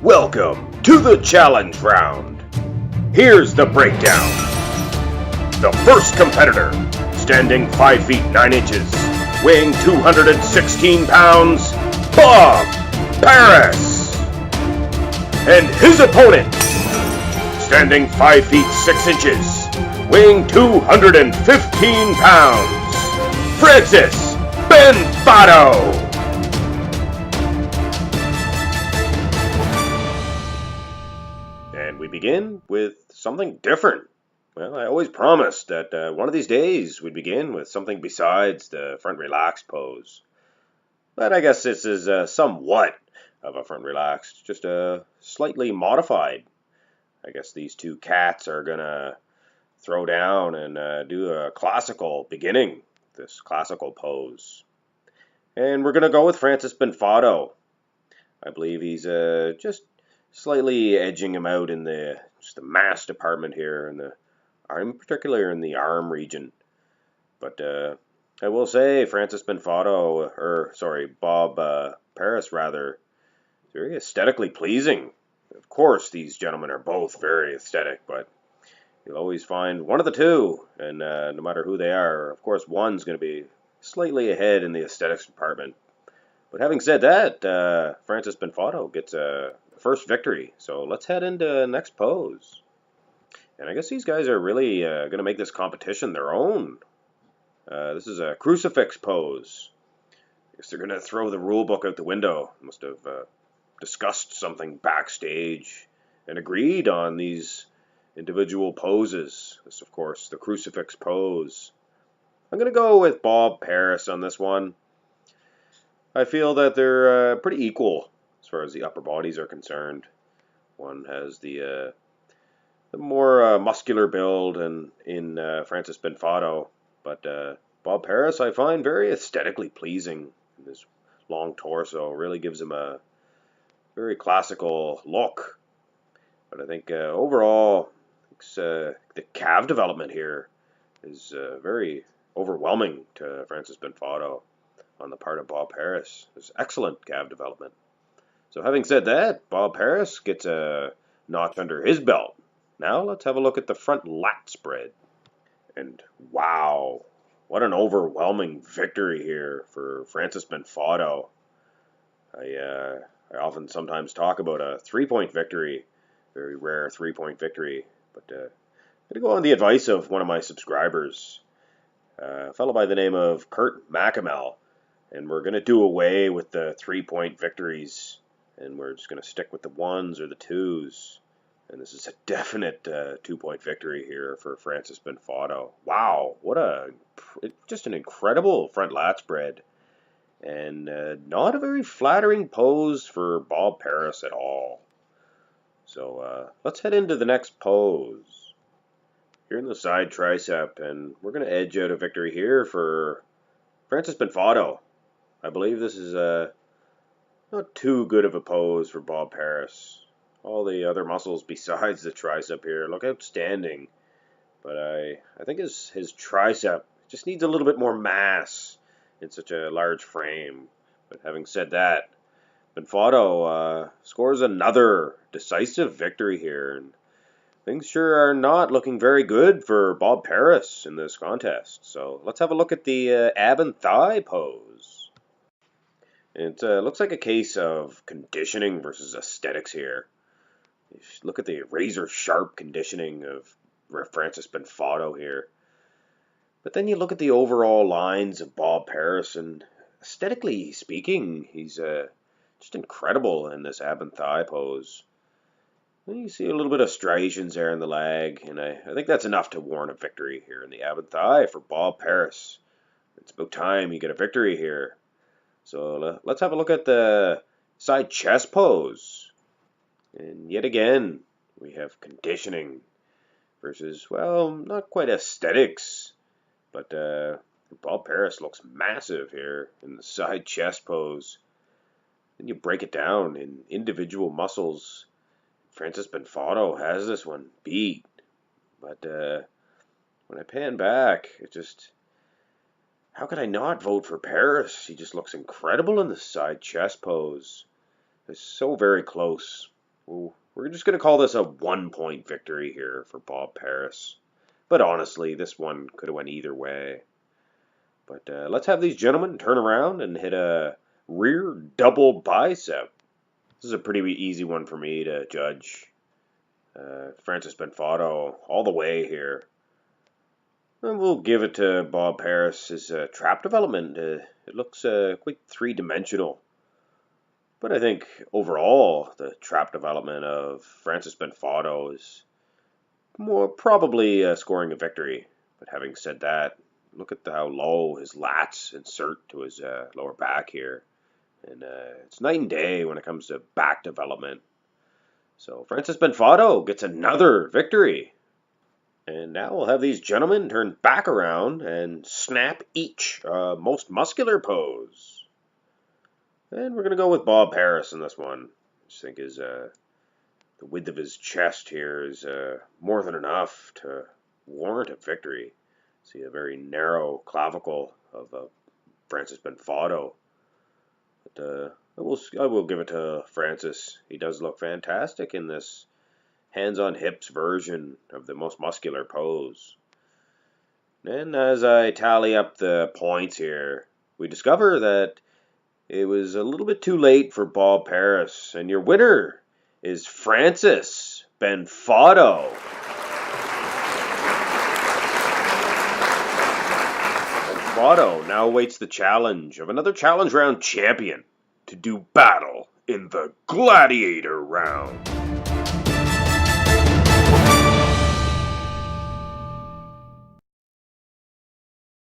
Welcome to the challenge round. Here's the breakdown. The first competitor, standing 5 feet 9 inches, weighing 216 pounds, Bob Paris. And his opponent, standing 5 feet 6 inches, weighing 215 pounds, Francis Benfatto. And we begin with something different. Well, I always promised that one of these days we'd begin with something besides the front relaxed pose. But I guess this is somewhat of a front relaxed, just slightly modified. I guess these two cats are going to throw down and do a classical beginning, this classical pose. And we're going to go with Francis Benfatto. I believe he's just slightly edging him out in the mass department here, in particular in the arm region. But I will say Bob Paris rather, very aesthetically pleasing. Of course, these gentlemen are both very aesthetic, but you'll always find one of the two, and no matter who they are, of course, one's going to be slightly ahead in the aesthetics department. But having said that, Francis Benfatto gets a first victory. So let's head into the next pose. And I guess these guys are really going to make this competition their own. This is a crucifix pose. I guess they're going to throw the rule book out the window. Must have discussed something backstage and agreed on these individual poses. This, of course, the crucifix pose. I'm going to go with Bob Paris on this one. I feel that they're pretty equal as far as the upper bodies are concerned. One has the more muscular build in Francis Benfatto, but Bob Paris I find very aesthetically pleasing. His long torso really gives him a very classical look. But I think overall, the calf development here is very overwhelming to Francis Benfatto on the part of Bob Paris. There's excellent calf development. So having said that, Bob Paris gets a notch under his belt. Now let's have a look at the front lat spread. And wow, what an overwhelming victory here for Francis Benfatto. I often sometimes talk about a 3-point victory, very rare 3-point victory. But I'm going to go on the advice of one of my subscribers, a fellow by the name of Kurt Macamel. And we're going to do away with the 3-point victories. And we're just going to stick with the 1s or the 2s. And this is a definite 2-point victory here for Francis Benfatto. Wow, just an incredible front lat spread. And not a very flattering pose for Bob Paris at all. So let's head into the next pose. Here in the side tricep. And we're going to edge out a victory here for Francis Benfatto. I believe this is not too good of a pose for Bob Paris. All the other muscles besides the tricep here look outstanding. But I think his tricep just needs a little bit more mass in such a large frame. But having said that, Benfatto scores another decisive victory here. And things sure are not looking very good for Bob Paris in this contest. So let's have a look at the ab and thigh pose. It looks like a case of conditioning versus aesthetics here. You look at the razor-sharp conditioning of Francis Benfatto here. But then you look at the overall lines of Bob Paris, and aesthetically speaking, he's just incredible in this ab and thigh pose. And you see a little bit of striations there in the leg, and I think that's enough to warrant a victory here in the ab and thigh for Bob Paris. It's about time you get a victory here. So let's have a look at the side chest pose. And yet again, we have conditioning versus, well, not quite aesthetics. But Bob Paris looks massive here in the side chest pose. Then you break it down in individual muscles. Francis Benfatto has this one beat. But when I pan back, it just... How could I not vote for Paris? He just looks incredible in the side chest pose. It's so very close. Well, we're just going to call this a 1-point victory here for Bob Paris. But honestly, this one could have went either way. But let's have these gentlemen turn around and hit a rear double bicep. This is a pretty easy one for me to judge. Francis Benfatto all the way here. And we'll give it to Bob Paris. His trap development, it looks quite three-dimensional. But I think overall, the trap development of Francis Benfatto is more probably scoring a victory. But having said that, look at how low his lats insert to his lower back here. And it's night and day when it comes to back development. So Francis Benfatto gets another victory. And now we'll have these gentlemen turn back around and snap each most muscular pose. And we're going to go with Bob Paris in this one. I just think the width of his chest here is more than enough to warrant a victory. See a very narrow clavicle of Francis Benfatto. But I will give it to Francis. He does look fantastic in this hands on hips version of the most muscular pose. And as I tally up the points here, we discover that it was a little bit too late for Bob Paris, and your winner is Francis Benfatto. Benfatto now awaits the challenge of another challenge round champion to do battle in the Gladiator round.